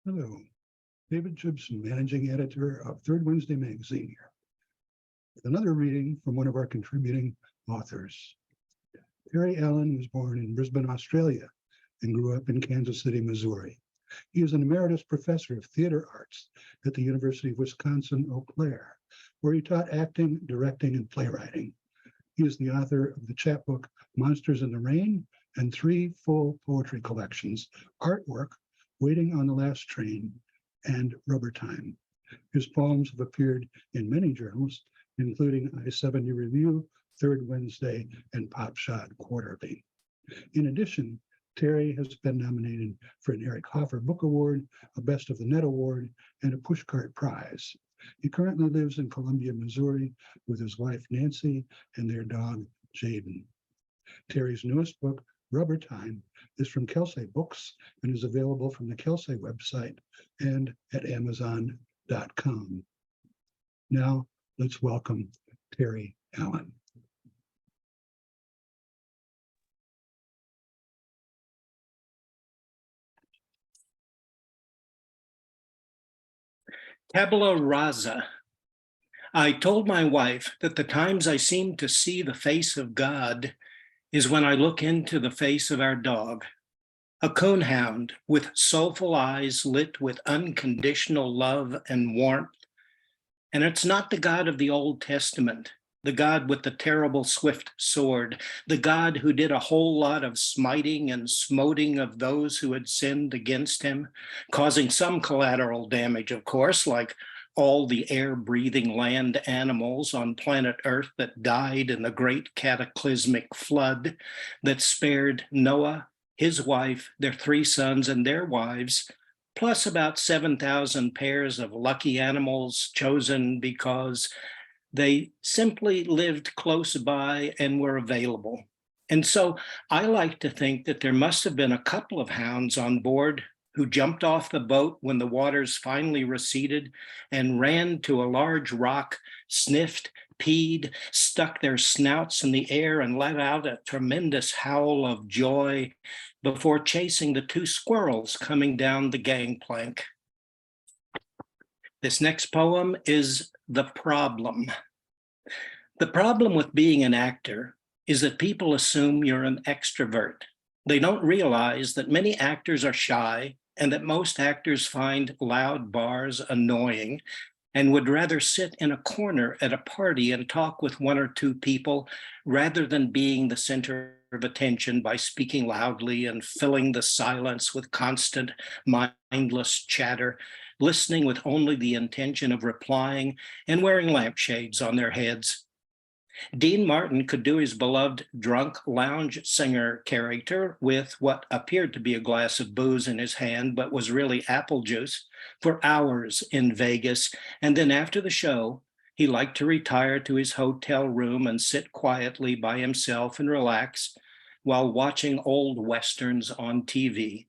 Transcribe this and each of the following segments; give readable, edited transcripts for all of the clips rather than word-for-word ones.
Hello, David Gibson, Managing Editor of Third Wednesday Magazine here, with another reading from one of our contributing authors. Terry Allen was born in Brisbane, Australia, and grew up in Kansas City, Missouri. He is an emeritus professor of theater arts at the University of Wisconsin-Eau Claire, where he taught acting, directing, and playwriting. He is the author of the chapbook Monsters in the Rain and 3 full poetry collections, Artwork, Waiting on the Last Train, and Rubber Time. His poems have appeared in many journals, including I-70 Review, Third Wednesday, and Popshot Quarterly. In addition, Terry has been nominated for an Eric Hoffer Book Award, a Best of the Net Award, and a Pushcart Prize. He currently lives in Columbia, Missouri, with his wife Nancy and their dog Jayden. Terry's newest book, Rubber Time, is from Kelsey Books and is available from the Kelsey website and at Amazon.com. Now, let's welcome Terry Allen. Tabula rasa. I told my wife that the times I seem to see the face of God is when I look into the face of our dog, a coonhound with soulful eyes lit with unconditional love and warmth. And it's not the God of the Old Testament, the God with the terrible swift sword, the God who did a whole lot of smiting and smoting of those who had sinned against him, causing some collateral damage, of course, like all the air-breathing land animals on planet Earth that died in the great cataclysmic flood that spared Noah, his wife, their 3 sons, and their wives, plus about 7,000 pairs of lucky animals chosen because they simply lived close by and were available. And so I like to think that there must have been a couple of hounds on board who jumped off the boat when the waters finally receded and ran to a large rock, sniffed, peed, stuck their snouts in the air and let out a tremendous howl of joy before chasing the 2 squirrels coming down the gangplank. This next poem is The Problem. The problem with being an actor is that people assume you're an extrovert. They don't realize that many actors are shy and that most actors find loud bars annoying and would rather sit in a corner at a party and talk with 1 or 2 people rather than being the center of attention by speaking loudly and filling the silence with constant mindless chatter, listening with only the intention of replying and wearing lampshades on their heads. Dean Martin could do his beloved drunk lounge singer character with what appeared to be a glass of booze in his hand, but was really apple juice, for hours in Vegas. And then after the show, he liked to retire to his hotel room and sit quietly by himself and relax while watching old Westerns on TV.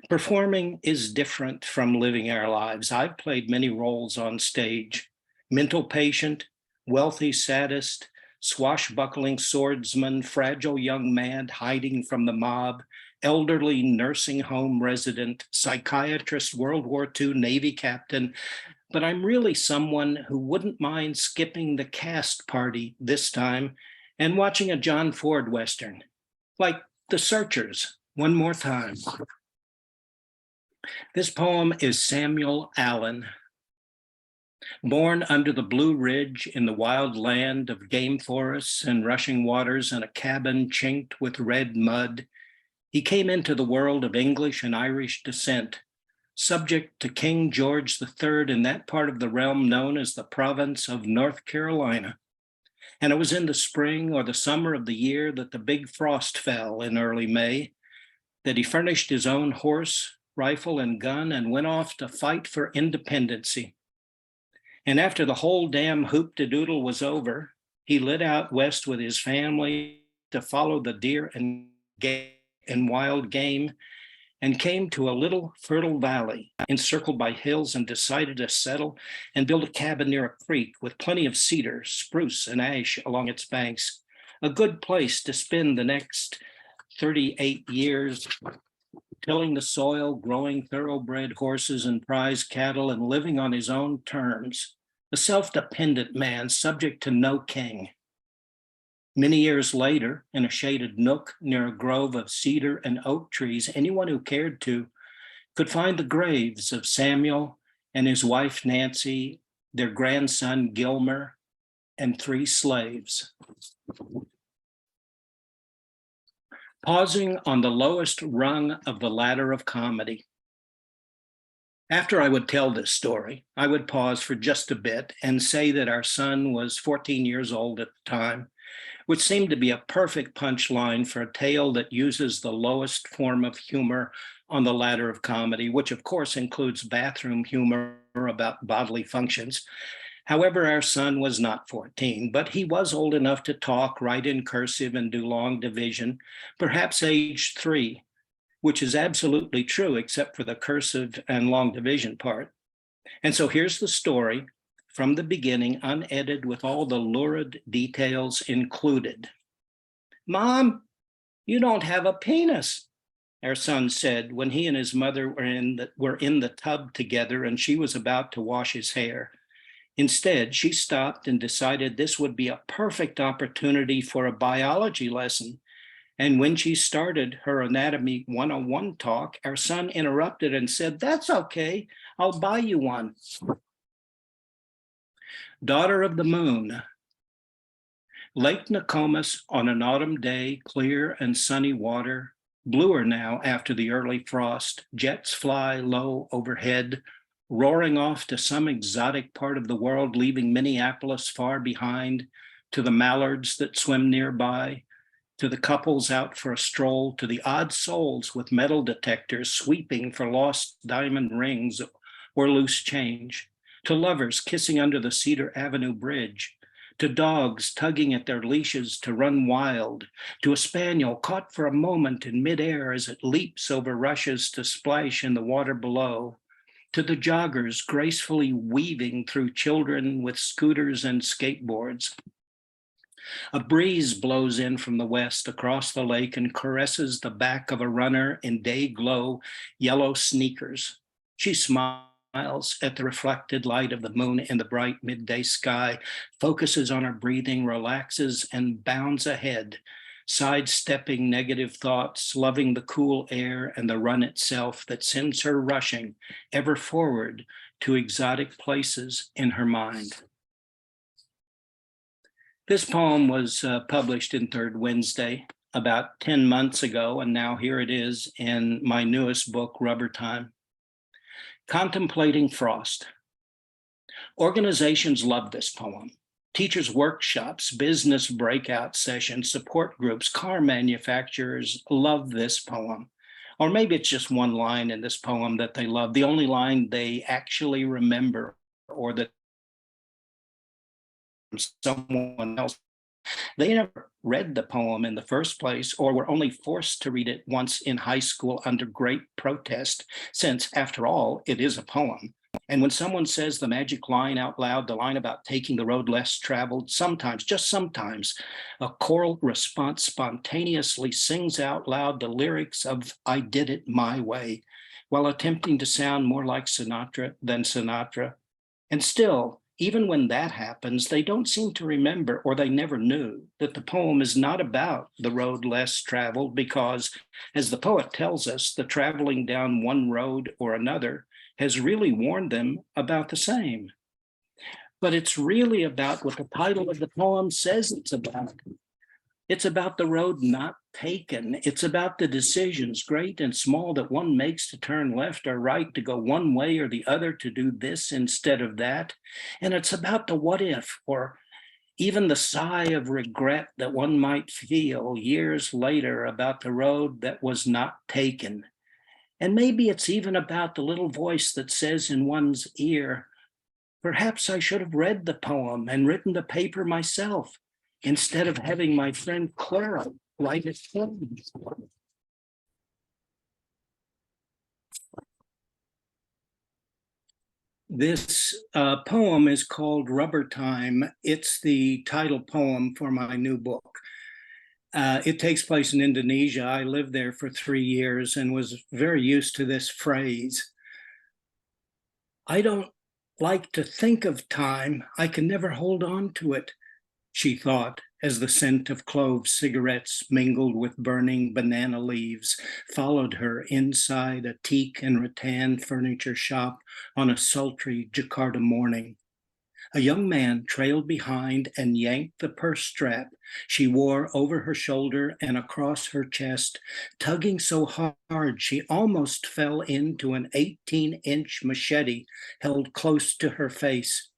Performing is different from living our lives. I've played many roles on stage: mental patient, wealthy sadist, swashbuckling swordsman, fragile young man hiding from the mob, elderly nursing home resident, psychiatrist, World War II Navy captain. But I'm really someone who wouldn't mind skipping the cast party this time and watching a John Ford Western, like The Searchers, one more time. This poem is Samuel Allen. Born under the Blue Ridge in the wild land of game forests and rushing waters and a cabin chinked with red mud, he came into the world of English and Irish descent, subject to King George III in that part of the realm known as the province of North Carolina. And it was in the spring or the summer of the year that the big frost fell in early May, that he furnished his own horse, rifle, and gun and went off to fight for independency. And after the whole damn hoop-de-doodle was over, he lit out west with his family to follow the deer and wild game, and came to a little fertile valley encircled by hills and decided to settle and build a cabin near a creek with plenty of cedar, spruce, and ash along its banks. A good place to spend the next 38 years tilling the soil, growing thoroughbred horses and prize cattle, and living on his own terms, a self-dependent man subject to no king. Many years later, in a shaded nook near a grove of cedar and oak trees, anyone who cared to could find the graves of Samuel and his wife Nancy, their grandson Gilmer, and 3 slaves. Pausing on the lowest rung of the ladder of comedy. After I would tell this story, I would pause for just a bit and say that our son was 14 years old at the time, which seemed to be a perfect punchline for a tale that uses the lowest form of humor on the ladder of comedy, which of course includes bathroom humor about bodily functions. However, our son was not 14, but he was old enough to talk, write in cursive, and do long division, perhaps age 3, which is absolutely true except for the cursive and long division part. And so here's the story from the beginning, unedited with all the lurid details included. "Mom, you don't have a penis," our son said when he and his mother were in the tub together and she was about to wash his hair. Instead, she stopped and decided this would be a perfect opportunity for a biology lesson. And when she started her Anatomy 101 talk, our son interrupted and said, "That's okay, I'll buy you one." Daughter of the Moon. Lake Nokomis on an autumn day, clear and sunny water, bluer now after the early frost, jets fly low overhead, roaring off to some exotic part of the world, leaving Minneapolis far behind, to the mallards that swim nearby, to the couples out for a stroll, to the odd souls with metal detectors sweeping for lost diamond rings or loose change, to lovers kissing under the Cedar Avenue Bridge, to dogs tugging at their leashes to run wild, to a spaniel caught for a moment in midair as it leaps over rushes to splash in the water below, to the joggers gracefully weaving through children with scooters and skateboards. A breeze blows in from the west across the lake and caresses the back of a runner in day-glow yellow sneakers. She smiles at the reflected light of the moon in the bright midday sky, focuses on her breathing, relaxes, and bounds ahead, sidestepping negative thoughts, loving the cool air and the run itself that sends her rushing ever forward to exotic places in her mind. This poem was published in Third Wednesday about 10 months ago, and now here it is in my newest book, Rubber Time. Contemplating Frost. Organizations love this poem. Teachers' workshops, business breakout sessions, support groups, car manufacturers love this poem. Or maybe it's just one line in this poem that they love, the only line they actually remember, or that someone else. They never read the poem in the first place, or were only forced to read it once in high school under great protest, since, after all, it is a poem. And when someone says the magic line out loud, the line about taking the road less traveled, sometimes, just sometimes, a choral response spontaneously sings out loud the lyrics of "I Did It My Way," while attempting to sound more like Sinatra than Sinatra. And still, even when that happens, they don't seem to remember, or they never knew, that the poem is not about the road less traveled, because, as the poet tells us, the traveling down one road or another has really warned them about the same. But it's really about what the title of the poem says it's about. It's about the road not taken. It's about the decisions, great and small, that one makes to turn left or right, to go one way or the other, to do this instead of that. And it's about the what if, or even the sigh of regret that one might feel years later about the road that was not taken. And maybe it's even about the little voice that says in one's ear, "Perhaps I should have read the poem and written the paper myself, instead of having my friend Clara write it for me." This poem is called Rubber Time. It's the title poem for my new book. It takes place in Indonesia. I lived there for 3 years and was very used to this phrase. I don't like to think of time. I can never hold on to it, she thought, as the scent of clove cigarettes mingled with burning banana leaves followed her inside a teak and rattan furniture shop on a sultry Jakarta morning. A young man trailed behind and yanked the purse strap she wore over her shoulder and across her chest, tugging so hard she almost fell into an 18-inch machete held close to her face.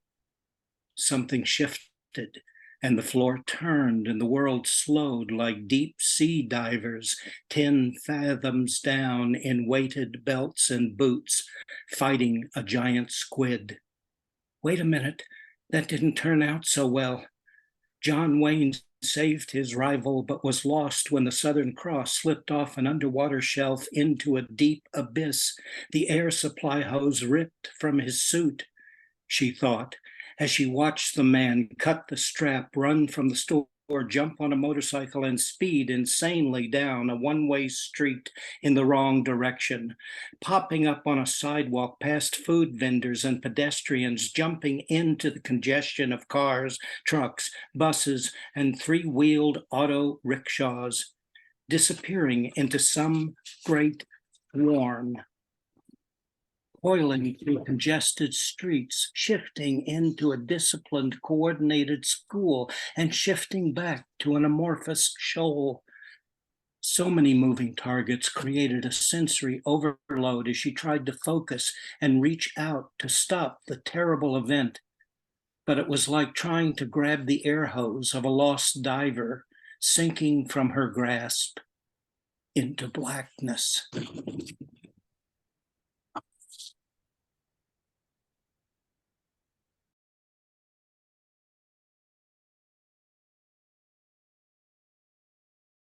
Something shifted, and the floor turned and the world slowed like deep sea divers 10 fathoms down in weighted belts and boots, fighting a giant squid. Wait a minute, that didn't turn out so well. John Wayne saved his rival, but was lost when the Southern Cross slipped off an underwater shelf into a deep abyss, the air supply hose ripped from his suit, she thought, as she watched the man cut the strap, run from the store, jump on a motorcycle, and speed insanely down a one-way street in the wrong direction, popping up on a sidewalk past food vendors and pedestrians, jumping into the congestion of cars, trucks, buses, and three-wheeled auto rickshaws, disappearing into some great swarm, coiling through congested streets, shifting into a disciplined, coordinated school, and shifting back to an amorphous shoal. So many moving targets created a sensory overload as she tried to focus and reach out to stop the terrible event. But it was like trying to grab the air hose of a lost diver, sinking from her grasp into blackness.